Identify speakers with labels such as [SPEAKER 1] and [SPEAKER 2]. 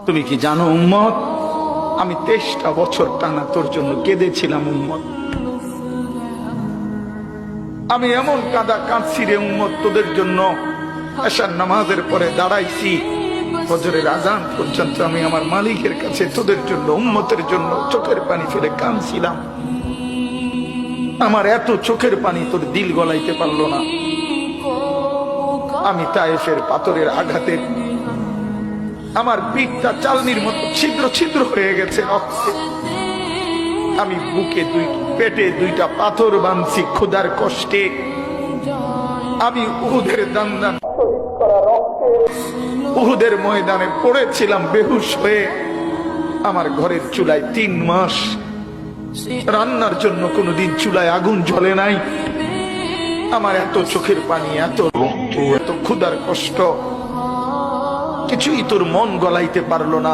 [SPEAKER 1] তুমি কি জানো উম্মত, আমি 23টা বছর টানা তোর জন্য কেঁদেছিলাম উম্মত। আমি এমন কাঁদা কাঁদছি রে উম্মত তোদের জন্য। এশার নামাজের পরে দাঁড়াইছি, ফজরের আজান পর্যন্ত আমি আমার মালিকের কাছে তোদের জন্য, উম্মতের জন্য চোখের পানি ফেলে কাঁদছিলাম। আমার এত চোখের পানি তোর দিল গলাইতে পারলো না। আমি তায়েফের পাথরের আঘাতে আমার পিঠটা চালনির মতো ছিদ্র ছিদ্র হয়ে গেছে রক্তে। আমি বুকে পেটে 2টা পাথর বাঁধছি ক্ষুধার কষ্টে। আমি উহুদের দান্দান উহুদের ময়দানে পড়েছিলাম বেহুশ হয়ে। আমার ঘরের চুলায় 3 মাস রান্নার জন্য কোনোদিন চুলায় আগুন জ্বলে নাই। আমার এত চোখের পানি, এত রক্ত, এত ক্ষুধার কষ্ট, কিছুই তোর মন গলাইতে পারলো না।